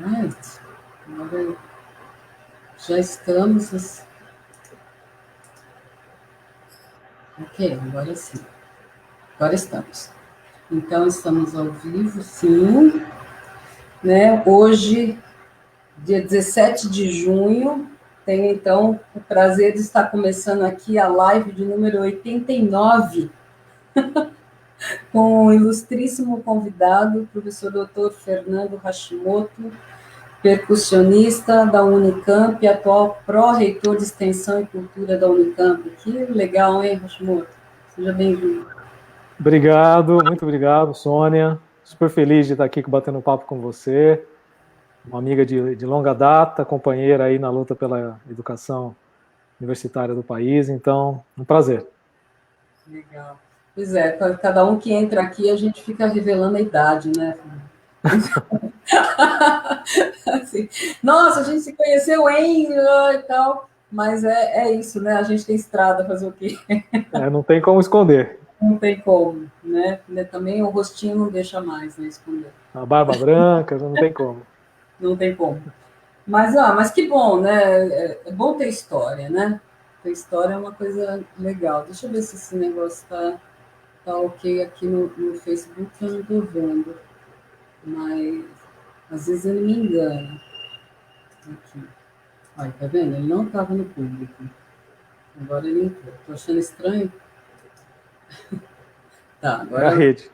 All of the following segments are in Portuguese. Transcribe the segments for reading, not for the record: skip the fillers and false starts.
Alright. Agora já estamos. Ok, agora sim. Agora estamos. Então, estamos ao vivo, sim. Né? Hoje, dia 17 de junho, tenho então o prazer de estar começando aqui a live de número 89, com o ilustríssimo convidado, o professor Dr. Fernando Hashimoto, percussionista da Unicamp, atual pró-reitor de Extensão e Cultura da Unicamp. Que legal, hein, Hashimoto? Seja bem-vindo. Obrigado, muito obrigado, Sônia. Super feliz de estar aqui batendo um papo com você, uma amiga de longa data, companheira aí na luta pela educação universitária do país, então, um prazer. Legal. Pois é, cada um que entra aqui, a gente fica revelando a idade, né? Assim, nossa, a gente se conheceu em e tal, mas é isso, né? A gente tem estrada, fazer o quê? Não tem como esconder. Não tem como, né? Também o rostinho não deixa mais, né? Esconder. A barba branca, não tem como. Não tem como. Mas que bom, né? É bom ter história, né? Ter história é uma coisa legal. Deixa eu ver se esse negócio tá ok aqui no Facebook, eu não tô vendo. Mas às vezes ele me engana. Aqui. Olha, tá vendo? Ele não estava no público. Agora ele entrou. Tô achando estranho. Tá, É a agora. rede.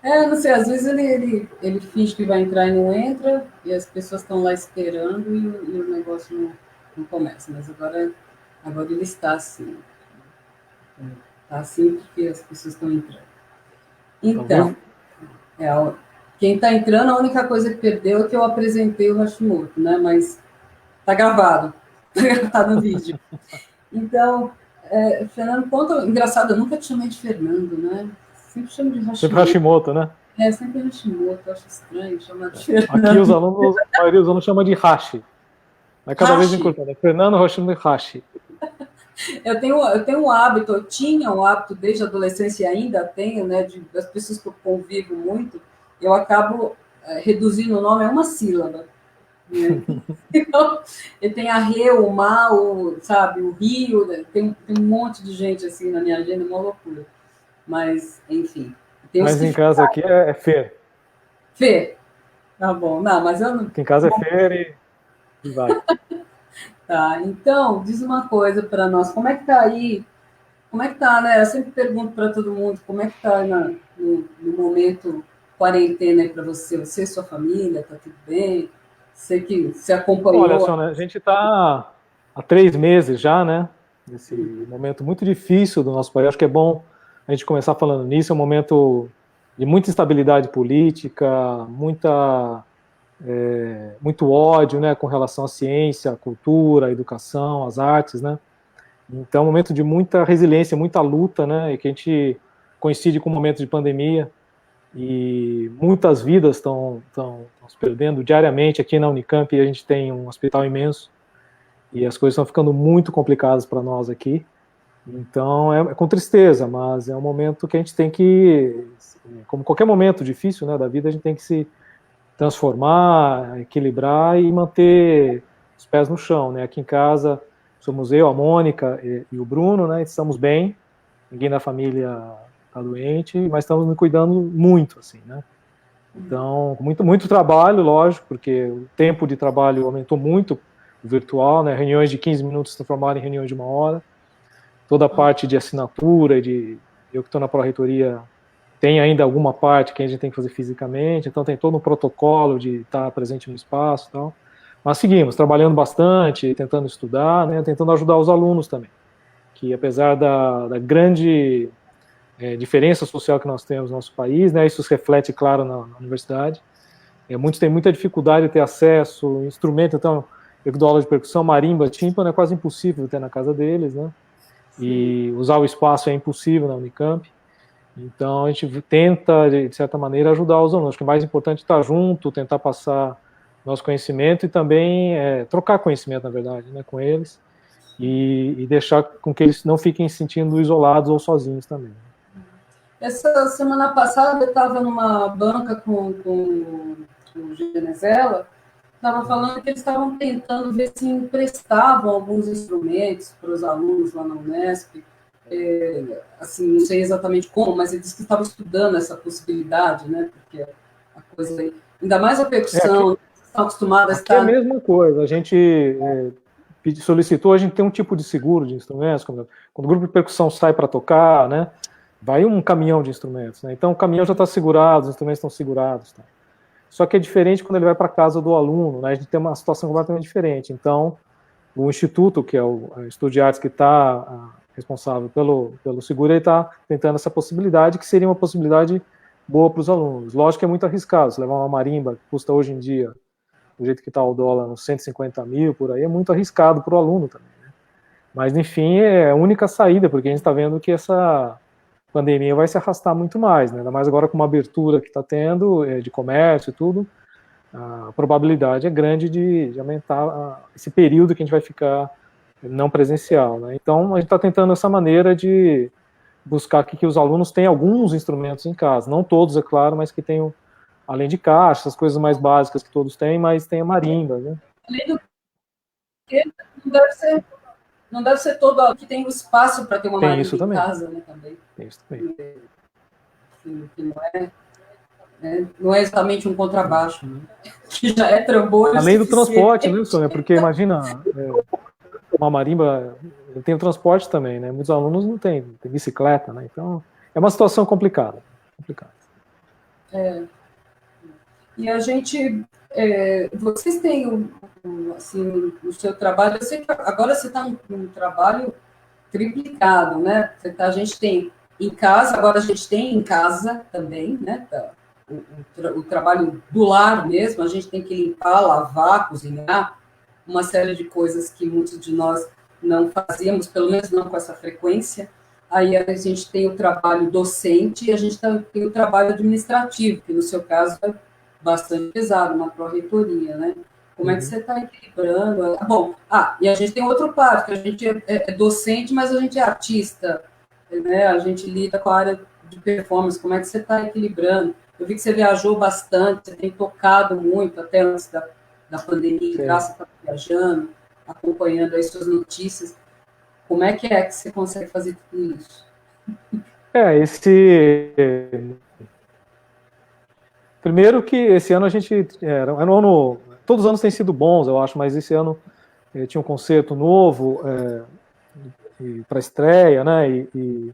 Não sei, às vezes ele finge que vai entrar e não entra, e as pessoas estão lá esperando e o negócio não começa. Mas agora ele está assim. Está assim porque as pessoas estão entrando. Então, é, quem está entrando, a única coisa que perdeu é que eu apresentei o Hashimoto, né? Mas tá gravado, tá no vídeo. Então, Fernando, conta. Engraçado, eu nunca te chamei de Fernando, né? Sempre chamo de Hashimoto. Sempre Hashimoto, né? Sempre Hashimoto, eu acho estranho chamar de Fernando. Aqui a maioria dos alunos chama de Hashi. Mas cada vez encurtando. É Fernando Hashimoto Hashi. Eu tenho um hábito, eu tinha um hábito desde a adolescência e ainda tenho, né? Das pessoas que eu convivo muito, eu acabo reduzindo o nome a uma sílaba. Né? Então, eu tenho a Rê, o Mar, sabe, o Rio, né? Tem um monte de gente assim na minha agenda, uma loucura. Mas, enfim. Mas em casa aqui é Fer. Fê, tá bom. Não, mas eu não. Aqui em casa é Fer e vai. Tá, então, diz uma coisa para nós. Como é que tá aí? Como é que tá, né? Eu sempre pergunto para todo mundo, como é que tá no momento quarentena aí para você? Você e sua família, tá tudo bem? Sei que você acompanhou. Olha, Sônia, a gente está há 3 meses já, né? Nesse momento muito difícil do nosso país. Acho que é bom a gente começar falando nisso. É um momento de muita instabilidade política, muito ódio, né, com relação à ciência, à cultura, à educação, às artes, né? Então, é um momento de muita resiliência, muita luta, né? E que a gente coincide com um momento de pandemia e muitas vidas estão se perdendo diariamente. Aqui na Unicamp a gente tem um hospital imenso e as coisas estão ficando muito complicadas para nós aqui. Então é com tristeza, mas é um momento que a gente tem que, como qualquer momento difícil, né, da vida, a gente tem que se transformar, equilibrar e manter os pés no chão, né? Aqui em casa somos eu, a Mônica e o Bruno, né? Estamos bem, ninguém da família está doente, mas estamos me cuidando muito, assim, né? Então, muito trabalho, lógico, porque o tempo de trabalho aumentou muito, o virtual, né? Reuniões de 15 minutos se transformaram em reuniões de 1 hora. Toda a parte de assinatura, eu que estou na pró-reitoria, tem ainda alguma parte que a gente tem que fazer fisicamente, então tem todo um protocolo de estar presente no espaço e tal. Mas seguimos, trabalhando bastante, tentando estudar, né? Tentando ajudar os alunos também, que apesar da grande diferença social que nós temos no nosso país, né? Isso se reflete, claro, na universidade. Muitos têm muita dificuldade de ter acesso, instrumento, então, eu que dou aula de percussão, marimba, tímpano, é quase impossível ter na casa deles, né? E usar o espaço é impossível na Unicamp. Então, a gente tenta, de certa maneira, ajudar os alunos. Acho que o mais importante é estar junto, tentar passar nosso conhecimento e também trocar conhecimento, na verdade, né, com eles e deixar com que eles não fiquem se sentindo isolados ou sozinhos também. Essa semana passada eu estava numa banca com o Genesela, estava falando que eles estavam tentando ver se emprestavam alguns instrumentos para os alunos lá na Unesp. Assim, não sei exatamente como, mas ele disse que estava estudando essa possibilidade, né? Porque a coisa, ainda mais a percussão, Aqui, estão acostumadas a aqui é a estar. mesma coisa. A gente solicitou, a gente tem um tipo de seguro de instrumentos. Quando o grupo de percussão sai para tocar, né? Vai um caminhão de instrumentos, né? Então o caminhão já está segurado, os instrumentos estão segurados. Tá? Só que é diferente quando ele vai para casa do aluno, né? A gente tem uma situação completamente diferente. Então, o instituto, que é o Estúdio de Artes que está responsável pelo seguro, ele está tentando essa possibilidade, que seria uma possibilidade boa para os alunos. Lógico que é muito arriscado, se levar uma marimba, que custa hoje em dia, do jeito que está o dólar, uns 150 mil, por aí, é muito arriscado para o aluno também. Né? Mas, enfim, é a única saída, porque a gente está vendo que essa pandemia vai se arrastar muito mais, né? Ainda mais agora com uma abertura que está tendo, de comércio e tudo, a probabilidade é grande de aumentar esse período que a gente vai ficar não presencial. Né? Então, a gente está tentando essa maneira de buscar que os alunos tenham alguns instrumentos em casa, não todos, é claro, mas que tenham, além de caixa, as coisas mais básicas que todos têm, mas tenha marimba. Né? Além do que, não deve ser todo aluno que tem o espaço para ter uma Tem isso marimba em também. casa, né? Também. Tem isso também. Que não é exatamente um contrabaixo, né? Que já é trambolho. Além do transporte, né, Sônia? Porque imagina, uma marimba tem o transporte também, né? Muitos alunos não têm, tem bicicleta, né? Então, é uma situação complicada. E a gente, vocês têm, assim, o seu trabalho, eu sei que agora você está num trabalho triplicado, né? A gente tem em casa, agora a gente tem em casa também, né? O trabalho do lar mesmo, a gente tem que limpar, lavar, cozinhar, uma série de coisas que muitos de nós não fazíamos, pelo menos não com essa frequência. Aí a gente tem o trabalho docente e a gente tem o trabalho administrativo, que no seu caso é bastante pesado, na pró-reitoria, né? Como é que você está equilibrando? Bom, e a gente tem outro lado, que a gente é docente, mas a gente é artista, né? A gente lida com a área de performance. Como é que você está equilibrando? Eu vi que você viajou bastante, você tem tocado muito, até antes da pandemia, graças a estar viajando, acompanhando as suas notícias. Como é que você consegue fazer tudo isso? Primeiro que esse ano a gente... Era um ano... Todos os anos têm sido bons, eu acho, mas esse ano tinha um concerto novo para estreia, né? E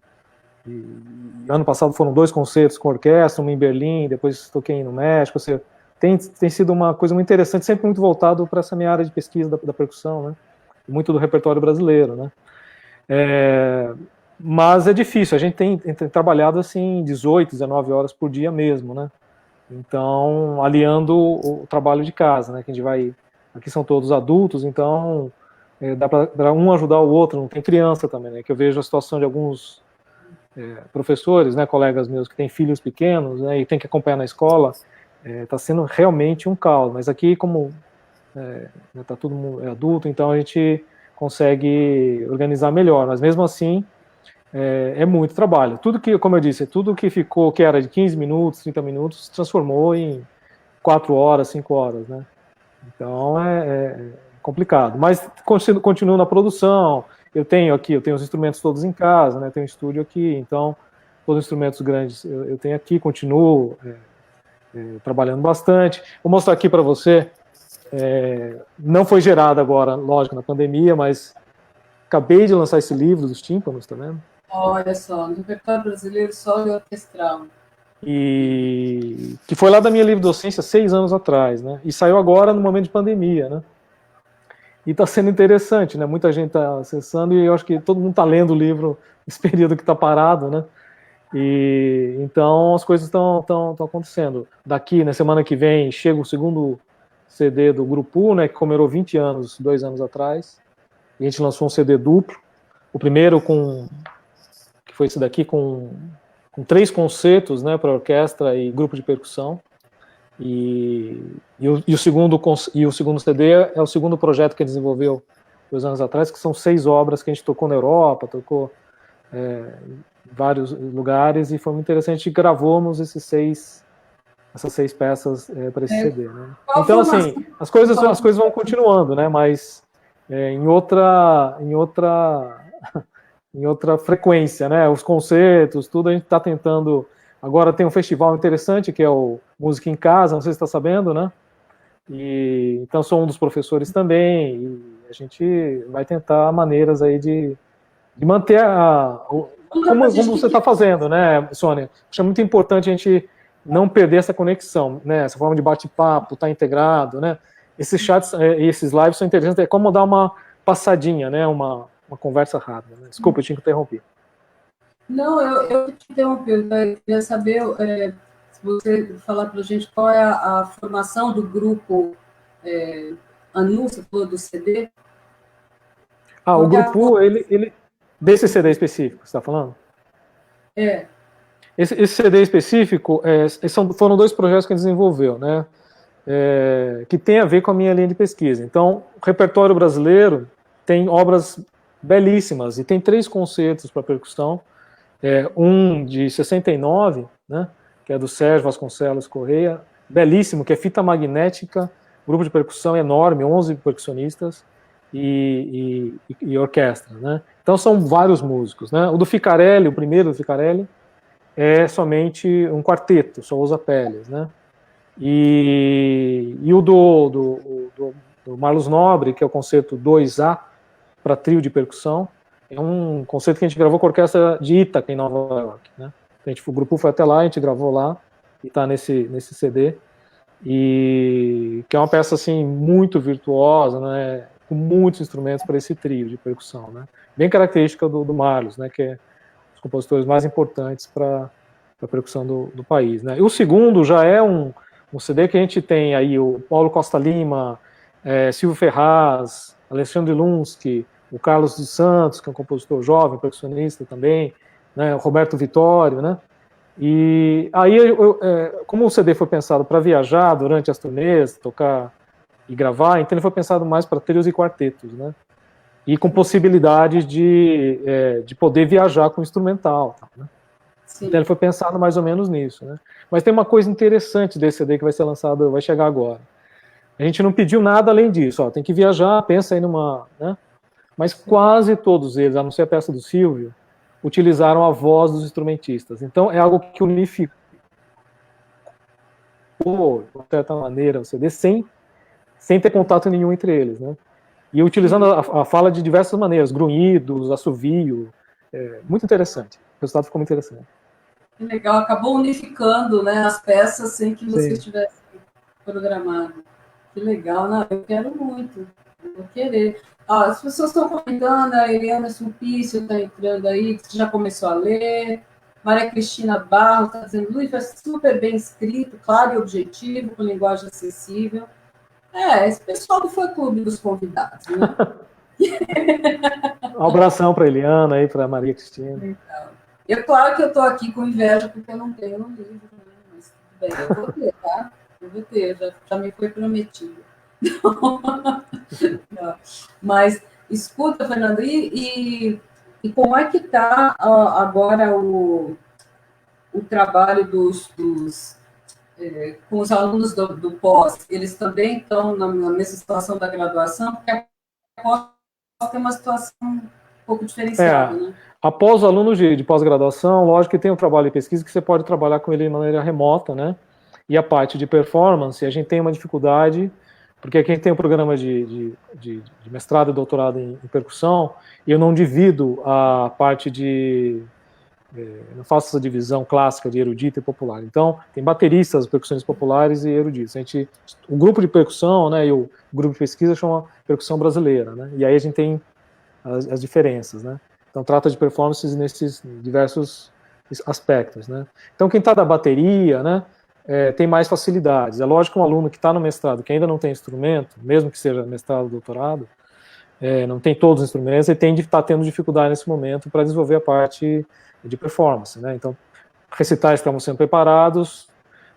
ano passado foram 2 concertos com orquestra, um em Berlim, depois toquei no México. Ou seja, tem sido uma coisa muito interessante, sempre muito voltado para essa minha área de pesquisa da percussão, né? Muito do repertório brasileiro, né? Mas é difícil, a gente tem trabalhado assim 18, 19 horas por dia mesmo, né? Então, aliando o trabalho de casa, né? Que a gente vai... Aqui são todos adultos, então dá para um ajudar o outro, não tem criança também, né? Que eu vejo a situação de alguns professores, né, colegas meus que têm filhos pequenos, né, e tem que acompanhar na escola, está sendo realmente um caos. Mas aqui, como tá todo mundo adulto, então a gente consegue organizar melhor. Mas mesmo assim, é muito trabalho. Tudo que, como eu disse, tudo que ficou, que era de 15 minutos, 30 minutos, se transformou em 4 horas, 5 horas, né? Então é complicado. Mas continuo na produção. Eu tenho os instrumentos todos em casa, né? Tenho um estúdio aqui, então todos os instrumentos grandes eu tenho aqui, continuo trabalhando bastante. Vou mostrar aqui para você. Não foi gerado agora, lógico, na pandemia, mas acabei de lançar esse livro dos tímpanos, tá vendo? Olha só, no repertório brasileiro solo e orquestral. E que foi lá da minha livre docência 6 anos atrás, né? E saiu agora no momento de pandemia, né? E está sendo interessante, né? Muita gente está acessando e eu acho que todo mundo está lendo o livro nesse período que está parado, né? E então as coisas estão acontecendo. Daqui, na semana que vem, chega o segundo CD do Grupo, né? Que comemorou 20 anos, 2 anos atrás. E a gente lançou um CD duplo. O primeiro que foi esse daqui, com 3 concertos, né? Para orquestra e grupo de percussão. E o segundo CD é o segundo projeto que ele desenvolveu 2 anos atrás, que são 6 obras que a gente tocou na Europa, tocou em vários lugares, e foi muito interessante. Gravamos essas seis peças para esse CD, né? Então, assim, as coisas vão continuando, né? Mas em outra frequência, né? Os concertos, tudo a gente está tentando. Agora tem um festival interessante que é o Música em Casa, não sei se está sabendo, né? E então sou um dos professores também, e a gente vai tentar maneiras aí de manter como você está fazendo, né, Sônia? Acho muito importante a gente não perder essa conexão, né? Essa forma de bate-papo, tá integrado, né? Esses chats e esses lives são interessantes, é como dar uma passadinha, né? Uma conversa rápida. Né? Desculpa, eu te interrompi. Não, eu te interrompi, eu queria saber se você falar para a gente qual é a formação do grupo Anu, você falou do CD. O grupo, ele desse CD específico, você está falando? Esse CD específico, foram 2 projetos que a gente desenvolveu, né? Que tem a ver com a minha linha de pesquisa. Então, o repertório brasileiro tem obras belíssimas, e tem 3 concertos para percussão, um de 69, né, que é do Sérgio Vasconcelos Correia, belíssimo, que é fita magnética, grupo de percussão enorme, 11 percussionistas e orquestra, né? Então são vários músicos, né? O do Ficarelli, o primeiro do Ficarelli, é somente um quarteto, só usa peles, né? E o do Marlos Nobre, que é o concerto 2A, para trio de percussão, é um concerto que a gente gravou com a orquestra de Ítaca, em Nova York, né? O grupo foi até lá, a gente gravou lá, e está nesse CD, e que é uma peça, assim, muito virtuosa, né? Com muitos instrumentos para esse trio de percussão, né? Bem característica do Marlos, né? Que é um dos compositores mais importantes para a percussão do país, né? E o segundo já é um CD que a gente tem aí o Paulo Costa Lima, Silvio Ferraz, Alexandre Lunsky, o Carlos dos Santos, que é um compositor jovem, percussionista também, né, o Roberto Vittório, né? E aí, como o CD foi pensado para viajar durante as turnês, tocar e gravar, então ele foi pensado mais para trios e quartetos, né? E com possibilidade de poder viajar com o instrumental, né? Então ele foi pensado mais ou menos nisso, né? Mas tem uma coisa interessante desse CD que vai ser lançado, vai chegar agora. A gente não pediu nada além disso, tem que viajar, pensa aí numa, né? Mas quase todos eles, a não ser a peça do Silvio, utilizaram a voz dos instrumentistas. Então é algo que unificou, de certa maneira, o CD sem ter contato nenhum entre eles, né? E utilizando a fala de diversas maneiras, grunhidos, assovio, muito interessante. O resultado ficou muito interessante. Que legal, acabou unificando, né, as peças sem que você tivesse programado. Que legal, não, eu quero muito, eu vou querer. As pessoas estão comentando, a Eliana Sulpício está entrando aí, que já começou a ler. Maria Cristina Barros está dizendo, Luiz, é super bem escrito, claro e objetivo, com linguagem acessível. Esse pessoal do fã-clube dos convidados, né? Um abração para a Eliana aí, para a Maria Cristina. Então, claro que eu estou aqui com inveja, porque eu não tenho no livro, né? Mas tudo bem, eu vou ter, tá? Eu vou ter, já me foi prometido. Mas, escuta, Fernando, e como é que está agora o trabalho com os alunos do pós? Eles também estão na mesma situação da graduação? Porque a pós tem uma situação um pouco diferenciada, né? Após os alunos de pós-graduação, lógico que tem um trabalho de pesquisa que você pode trabalhar com ele de maneira remota, né? E a parte de performance, a gente tem uma dificuldade, porque aqui a gente tem um programa de mestrado e doutorado em percussão, e eu não divido a parte não faço essa divisão clássica de erudito e popular. Então, tem bateristas, percussões populares e eruditos. O grupo de percussão, né, e o grupo de pesquisa chama percussão brasileira, né? E aí a gente tem as diferenças, né? Então, trata de performances nesses diversos aspectos, né? Então, quem está da bateria, né, tem mais facilidades. É lógico que um aluno que está no mestrado, que ainda não tem instrumento, mesmo que seja mestrado ou doutorado, não tem todos os instrumentos, ele tem de estar tendo dificuldade nesse momento para desenvolver a parte de performance, né? Então, recitais que estavam sendo preparados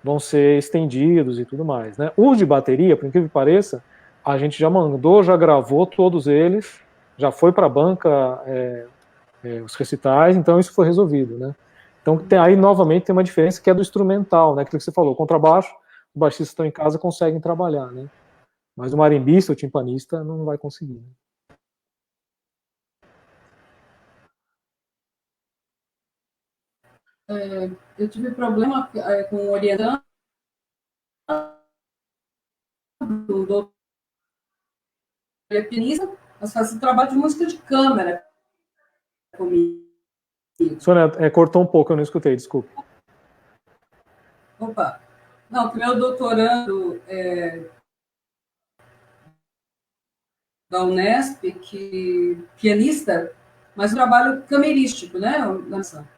vão ser estendidos e tudo mais, né? O de bateria, por incrível que pareça, a gente já mandou, já gravou todos eles, já foi para a banca os recitais, então isso foi resolvido, né? Então aí novamente tem uma diferença que é do instrumental, né? Aquilo que você falou, contrabaixo, os baixistas estão em casa conseguem trabalhar, né? Mas o marimbista, o timpanista, não vai conseguir. Né? Eu tive problema com o orientando do doutor pianista, mas fazia trabalho de música de câmara comigo. Sônia, cortou um pouco, eu não escutei, desculpa. Opa! Não, que meu doutorando da Unesp, que pianista, mas um trabalho camerístico, né? Nossa,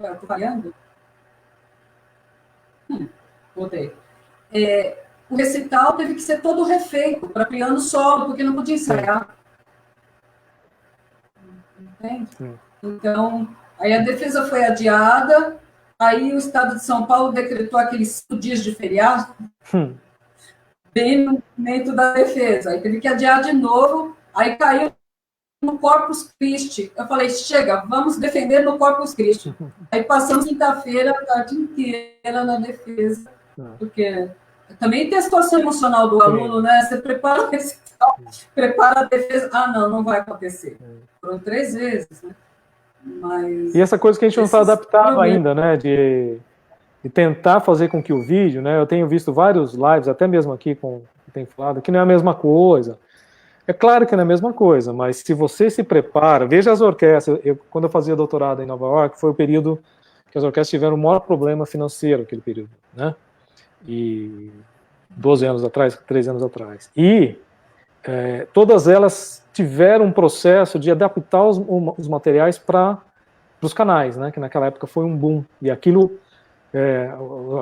estou falhando? Voltei. O recital teve que ser todo refeito para piano solo, porque não podia ensaiar. Entende? Então, aí a defesa foi adiada, aí o Estado de São Paulo decretou aqueles 5 dias de feriado, bem no momento da defesa. Aí teve que adiar de novo, aí caiu no Corpus Christi. Eu falei, chega, vamos defender no Corpus Christi. Aí passamos quinta-feira a tarde inteira na defesa, porque também tem a situação emocional do aluno, né? Você prepara o recital, prepara a defesa. Ah, não vai acontecer. Foram 3 vezes, né? Mas e essa coisa que a gente não está adaptado ainda, né? De tentar fazer com que o vídeo, né? Eu tenho visto vários lives, até mesmo aqui com tem falado, que não é a mesma coisa. É claro que não é a mesma coisa, mas se você se prepara, veja as orquestras. Quando eu fazia doutorado em Nova York, foi o período que as orquestras tiveram o maior problema financeiro, aquele período, né? E 12 anos atrás, 13 anos atrás. E todas elas tiveram um processo de adaptar os materiais para os canais, né? Que naquela época foi um boom. E aquilo,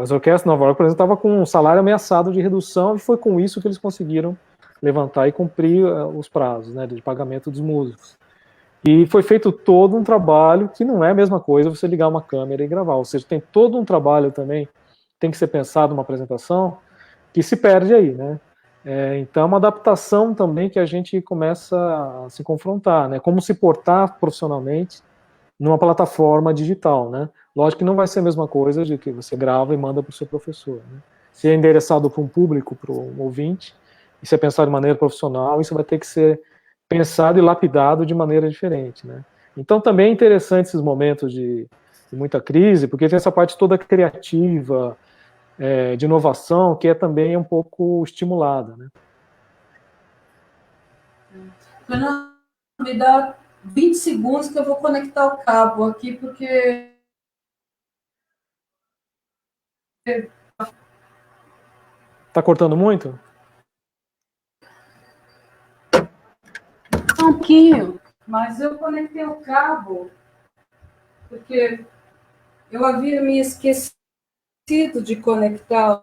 as orquestras de Nova York, por exemplo, estavam com um salário ameaçado de redução, e foi com isso que eles conseguiram levantar e cumprir os prazos, né, de pagamento dos músicos. E foi feito todo um trabalho que não é a mesma coisa você ligar uma câmera e gravar, ou seja, tem todo um trabalho também, tem que ser pensado numa apresentação, que se perde aí, né? Então é uma adaptação também que a gente começa a se confrontar, né? Como se portar profissionalmente numa plataforma digital, né? Lógico que não vai ser a mesma coisa de que você grava e manda para o seu professor, né? Se é endereçado para um público, para um ouvinte, e se é pensado de maneira profissional, isso vai ter que ser pensado e lapidado de maneira diferente, né? Então também é interessante esses momentos de muita crise, porque tem essa parte toda criativa, de inovação, que é também um pouco estimulada, né? Fernando, me dá 20 segundos que eu vou conectar o cabo aqui, porque Tá cortando muito? um pouquinho, mas eu conectei o cabo, porque eu havia me esquecido de conectar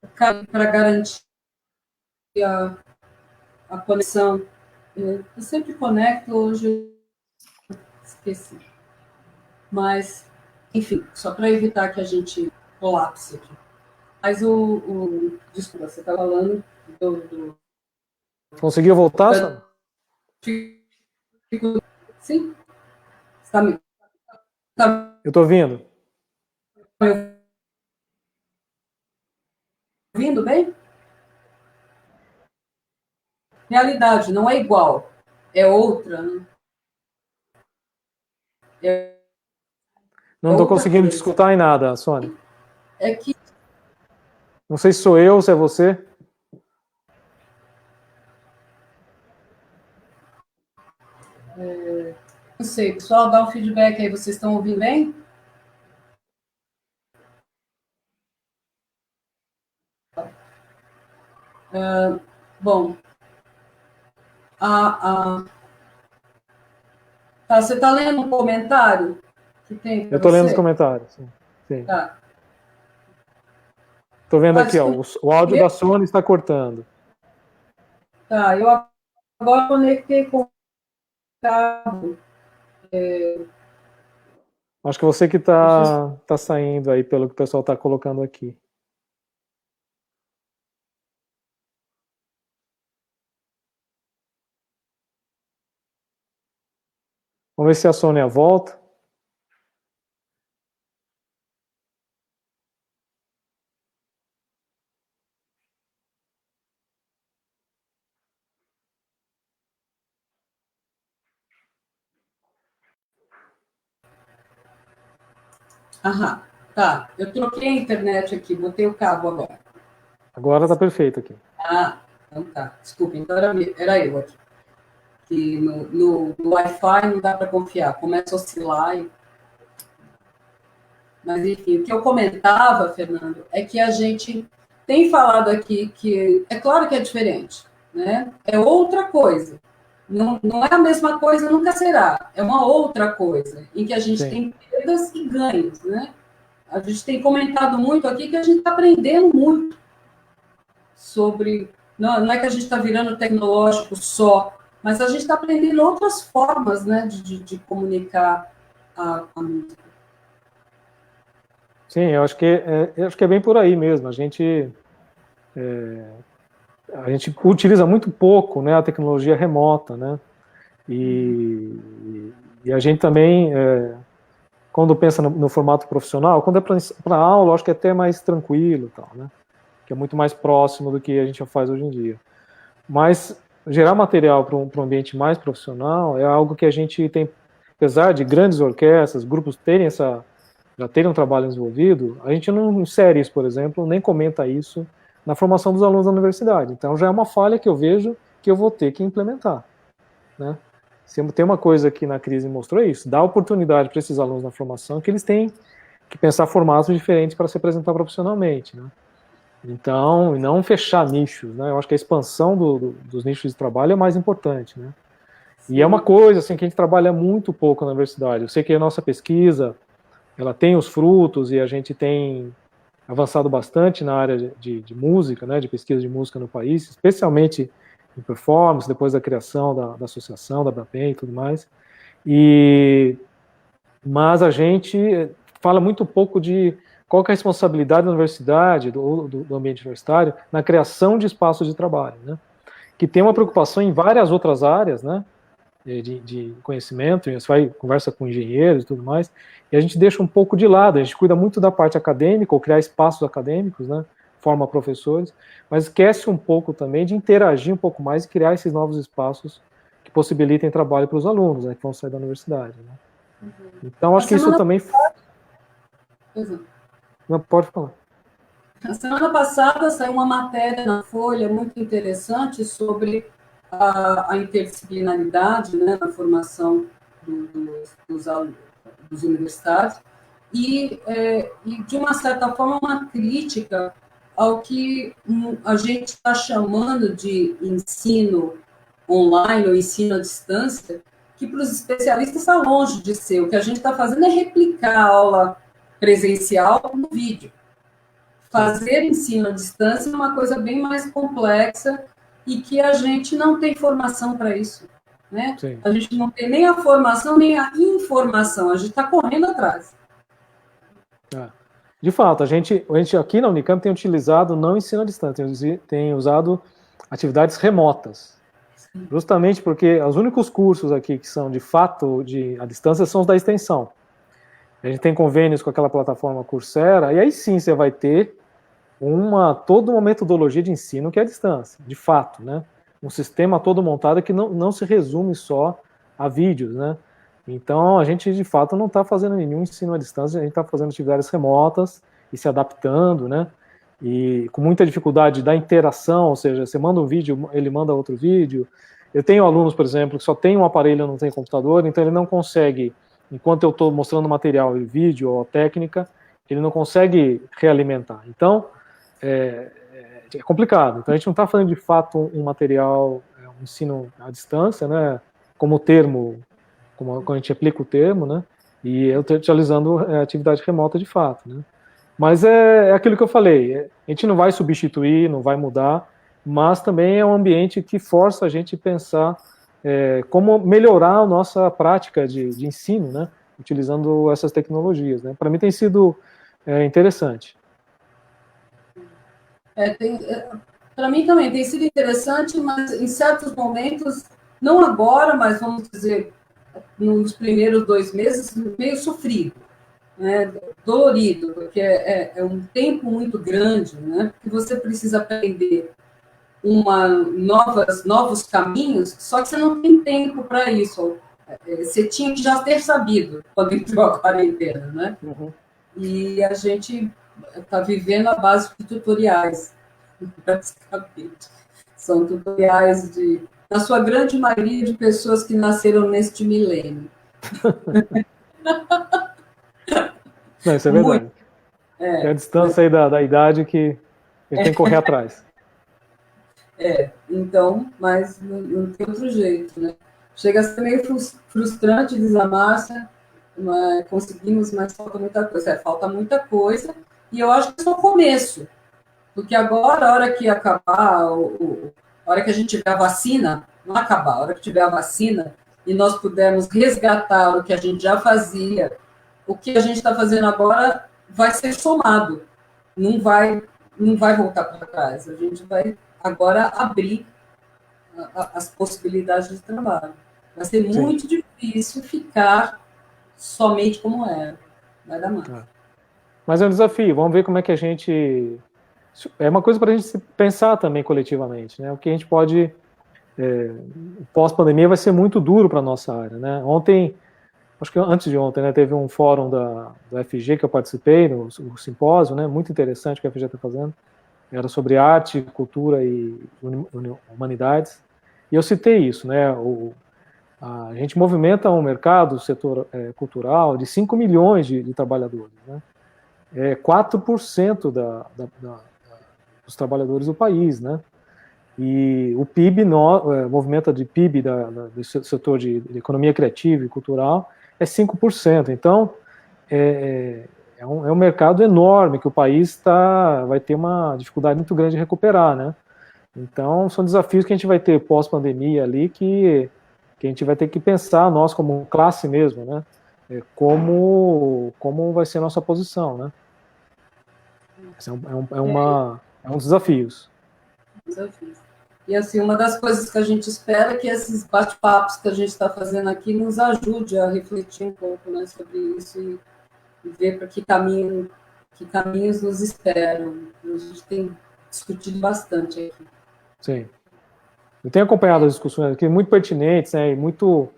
o cabo para garantir a conexão. Eu sempre conecto, hoje eu esqueci. Mas, enfim, só para evitar que a gente colapse aqui. Mas desculpa, você está falando do Conseguiu voltar, Sônia? Sim? Está me, Eu estou ouvindo. me ouvindo bem? Realidade não é igual, é outra, né? É Não estou outra conseguindo te coisa. escutar em nada, Sônia. É que Não sei se sou eu ou se é você. não sei, pessoal, dá um feedback aí, vocês estão ouvindo bem? Bom, a, tá, você está lendo um comentário que tem Eu para estou lendo os você? comentários. Sim. Sim. Tá. Estou vendo Ah, aqui, ó, desculpa. o áudio da Sony está cortando. Tá, eu agora conectei com o cabo. Acho que você que tá saindo aí, pelo que o pessoal está colocando aqui. Vamos ver se a Sônia volta. Aham, tá. Eu troquei a internet aqui, botei o cabo agora. Agora está perfeito aqui. Ah, então tá. Desculpa, então era eu aqui. Que no Wi-Fi não dá para confiar, começa a oscilar. Mas, enfim, o que eu comentava, Fernando, é que a gente tem falado aqui que é claro que é diferente, né? É outra coisa. Não é a mesma coisa, nunca será. É uma outra coisa, em que a gente Sim. tem perdas e ganhos, né? A gente tem comentado muito aqui que a gente está aprendendo muito sobre. Não é que a gente está virando tecnológico só, mas a gente está aprendendo outras formas, né, de comunicar a música. Sim, eu acho que é bem por aí mesmo. A gente utiliza muito pouco, né, a tecnologia remota, né? E a gente também, quando pensa no formato profissional, quando é para aula, acho que é até mais tranquilo, tal, né? Que é muito mais próximo do que a gente faz hoje em dia. Mas gerar material para um ambiente mais profissional é algo que a gente tem, apesar de grandes orquestras, grupos já terem um trabalho desenvolvido, a gente não insere isso, por exemplo, nem comenta isso na formação dos alunos da universidade. Então já é uma falha que eu vejo que eu vou ter que implementar, né? Se tem uma coisa que na crise mostrou é isso, dá oportunidade para esses alunos na formação que eles têm que pensar formatos diferentes para se apresentar profissionalmente, né? Então, e não fechar nichos, né? Eu acho que a expansão dos nichos de trabalho é mais importante, né? E é uma coisa assim que a gente trabalha muito pouco na universidade. Eu sei que a nossa pesquisa, ela tem os frutos e a gente tem avançado bastante na área de música, né? De pesquisa de música no país, especialmente em performance, depois da criação da associação, da Brapem e tudo mais. Mas a gente fala muito pouco de qual que é a responsabilidade da universidade, do ambiente universitário, na criação de espaços de trabalho, né? Que tem uma preocupação em várias outras áreas, né? De conhecimento, você vai conversa com engenheiros e tudo mais, e a gente deixa um pouco de lado, a gente cuida muito da parte acadêmica, ou criar espaços acadêmicos, né? Forma professores, mas esquece um pouco também de interagir um pouco mais e criar esses novos espaços que possibilitem trabalho para os alunos, né? Que vão sair da universidade, né? Então, acho que isso também. Não pode falar. A semana passada saiu uma matéria na Folha muito interessante sobre a interdisciplinaridade, né, na formação dos universitários e, de uma certa forma, uma crítica ao que a gente está chamando de ensino online ou ensino à distância, que para os especialistas está longe de ser. O que a gente está fazendo é replicar a aula presencial no vídeo. Fazer ensino à distância é uma coisa bem mais complexa e que a gente não tem formação para isso, né? Sim. A gente não tem nem a formação, nem a informação, a gente está correndo atrás. De fato, a gente aqui na Unicamp tem utilizado não ensino à distância, tem usado atividades remotas. Sim. Justamente porque os únicos cursos aqui que são de fato à distância são os da extensão. A gente tem convênios com aquela plataforma Coursera, e aí sim você vai ter toda uma metodologia de ensino que é à distância, de fato, né? Um sistema todo montado que não se resume só a vídeos, né? Então, a gente, de fato, não está fazendo nenhum ensino à distância, a gente está fazendo atividades remotas e se adaptando, né? E com muita dificuldade da interação, ou seja, você manda um vídeo, ele manda outro vídeo. Eu tenho alunos, por exemplo, que só tem um aparelho e não tem computador, então ele não consegue, enquanto eu estou mostrando material, vídeo ou técnica, ele não consegue realimentar. Então, é complicado. Então, a gente não está fazendo, de fato, um material, um ensino à distância, né? Como termo, como a gente aplica o termo, né? E eu estou utilizando atividade remota de fato, né? Mas é aquilo que eu falei, a gente não vai substituir, não vai mudar, mas também é um ambiente que força a gente a pensar como melhorar a nossa prática de ensino, né? Utilizando essas tecnologias, né? Para mim tem sido interessante. Para mim também tem sido interessante, mas em certos momentos, não agora, mas vamos dizer, nos primeiros 2 meses, meio sofrido, né? Dolorido, porque é um tempo muito grande, né? Que você precisa aprender novos caminhos, só que você não tem tempo para isso. Você tinha que já ter sabido quando entrou a quarentena, né? Uhum. E a gente está vivendo a base de tutoriais, basicamente. São tutoriais na sua grande maioria, de pessoas que nasceram neste milênio. Não, isso é Muito. verdade. Tem a distância aí da idade que a gente tem que correr atrás. Então, mas não tem outro jeito, né? Chega a ser meio frustrante dizer, Márcia, conseguimos, mas falta muita coisa. Falta muita coisa, e eu acho que é só o começo, porque agora, a hora que acabar, a hora que a gente tiver a vacina, não acabar, a hora que tiver a vacina, e nós pudermos resgatar o que a gente já fazia, o que a gente está fazendo agora vai ser somado, não vai voltar para trás. A gente vai agora abrir as possibilidades de trabalho. Vai ser Sim. muito difícil ficar somente como era. Vai dar mais. Mas é um desafio. Vamos ver como é que a gente... É uma coisa para a gente pensar também coletivamente, né? O que a gente pode... Pós-pandemia vai ser muito duro para a nossa área, né? Ontem, acho que antes de ontem, né, teve um fórum do FG que eu participei, no simpósio, né? Muito interessante que a FG está fazendo. Era sobre arte, cultura e humanidades. E eu citei isso, né? A gente movimenta um mercado, o setor cultural, de 5 milhões de trabalhadores, né? 4% dos trabalhadores do país, né? E o PIB, movimento de PIB do setor de economia criativa e cultural é 5%. Então, é um mercado enorme que o país vai ter uma dificuldade muito grande de recuperar, né? Então, são desafios que a gente vai ter pós-pandemia ali que a gente vai ter que pensar, nós como classe mesmo, né? Como vai ser a nossa posição, né? É um desafios. Desafios. E assim, uma das coisas que a gente espera é que esses bate-papos que a gente está fazendo aqui nos ajude a refletir um pouco, né, sobre isso e ver para que caminhos nos esperam. A gente tem discutido bastante aqui. Sim. Eu tenho acompanhado as discussões aqui, muito pertinentes, né, e muito,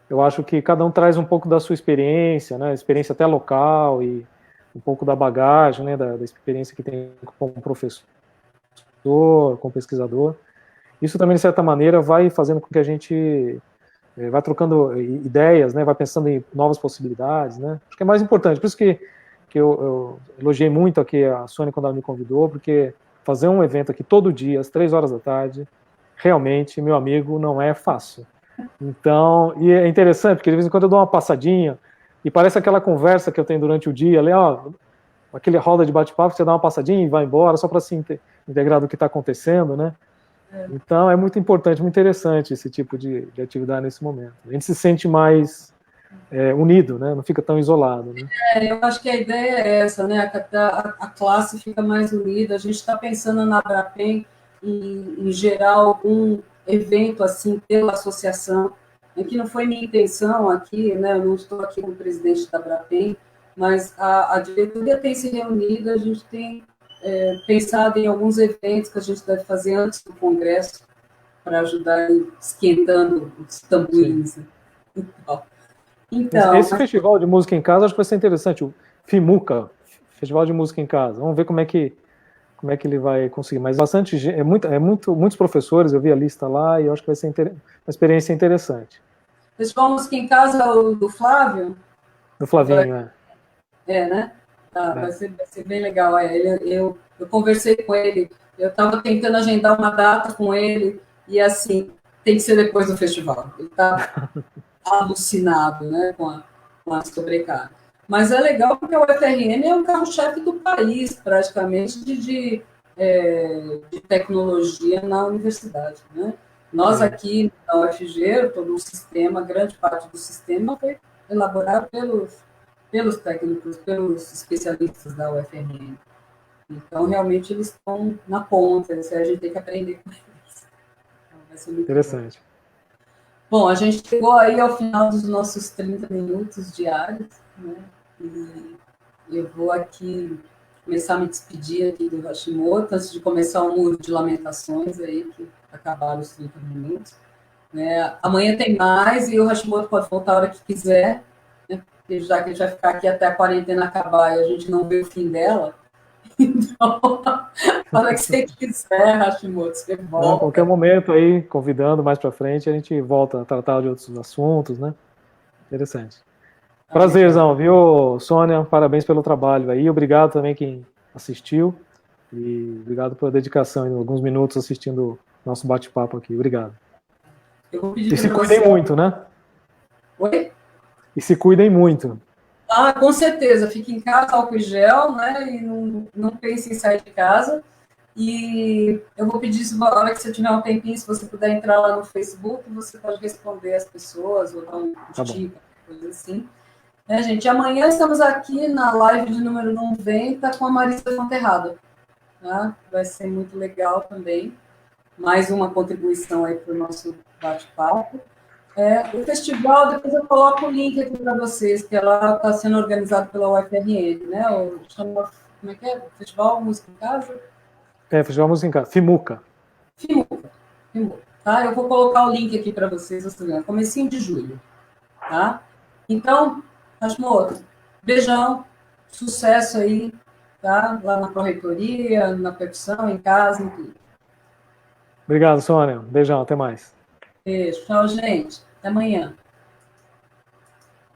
eu acho que cada um traz um pouco da sua experiência, né, experiência até local e um pouco da bagagem, né, da experiência que tem como professor, como pesquisador. Isso também, de certa maneira, vai fazendo com que a gente vai trocando ideias, né, vai pensando em novas possibilidades, né. Acho que é mais importante, por isso que eu elogiei muito aqui a Sônia quando ela me convidou, porque fazer um evento aqui todo dia, às 3 horas da tarde, realmente, meu amigo, não é fácil. Então, e é interessante, porque de vez em quando eu dou uma passadinha, e parece aquela conversa que eu tenho durante o dia, ali, ó, aquele roda de bate-papo, você dá uma passadinha e vai embora, só para se integrar do que está acontecendo, né? Então, é muito importante, muito interessante esse tipo de atividade nesse momento. A gente se sente mais unido, né? Não fica tão isolado, né? Eu acho que a ideia é essa, né? A classe fica mais unida. A gente está pensando na Abrapem em gerar algum evento assim pela associação, que não foi minha intenção aqui, né? Eu não estou aqui como presidente da Abrapem, mas a diretoria tem se reunido, a gente tem pensado em alguns eventos que a gente deve fazer antes do congresso para ajudar esquentando os tamborins. Então, Esse festival de música em casa acho que vai ser interessante, o FIMUCA, Festival de Música em Casa. Vamos ver como é que ele vai conseguir. Mas bastante gente, muitos professores, eu vi a lista lá e eu acho que vai ser uma experiência interessante. Festival Música em Casa, o do Flávio? Do Flavinho, né? Vai ser bem legal. Eu conversei com ele, eu estava tentando agendar uma data com ele, e assim, tem que ser depois do festival. Ele está alucinado, né, com a sobrecarga. Mas é legal porque o UFRN é o carro-chefe do país, praticamente, de tecnologia na universidade, né? Nós aqui na UFG, todo o sistema, grande parte do sistema foi elaborado pelos técnicos, pelos especialistas da UFRN. Então, realmente, eles estão na ponta, a gente tem que aprender com eles. Então, vai ser muito interessante. bom. Bom, a gente chegou aí ao final dos nossos 30 minutos diários, né? E eu vou aqui começar a me despedir aqui do Hashimoto, antes de começar o muro de lamentações aí, que acabaram os 30 minutos. Né? Amanhã tem mais e o Hashimoto pode voltar a hora que quiser, né? Porque já que a gente vai ficar aqui até a quarentena acabar e a gente não vê o fim dela, então, a hora que você quiser, Hashimoto, você Não, volta. qualquer momento aí, convidando mais para frente, a gente volta a tratar de outros assuntos, né? Interessante. Prazerzão, viu, Sônia? Parabéns pelo trabalho aí. Obrigado também quem assistiu. E obrigado pela dedicação em alguns minutos assistindo nosso bate-papo aqui. Obrigado. Eu vou pedir E se para cuidem você. muito, né? Oi? E se cuidem muito. Ah, com certeza. Fique em casa, álcool e gel, né? E não pense em sair de casa. E eu vou pedir, se a hora que você tiver um tempinho, se você puder entrar lá no Facebook, você pode responder as pessoas, ou dar um estica, coisa assim. Né, gente? Amanhã estamos aqui na live de número 90 com a Marisa Monterrado. Tá? Vai ser muito legal também. Mais uma contribuição aí para o nosso bate-papo. O festival, depois eu coloco o link aqui para vocês, que ela está sendo organizado pela UFRN, né? Chama, como é que é? Festival Música em Casa? Festival Música em Casa. FIMUCA. FIMUCA. Tá? Eu vou colocar o link aqui para vocês, comecinho de julho. Tá? Então, Hashimoto, beijão, sucesso aí, tá? Lá na Pró-Reitoria, na percussão, em casa, em tudo. Obrigado, Sônia. Beijão, até mais. Beijo, tchau, gente. Até amanhã.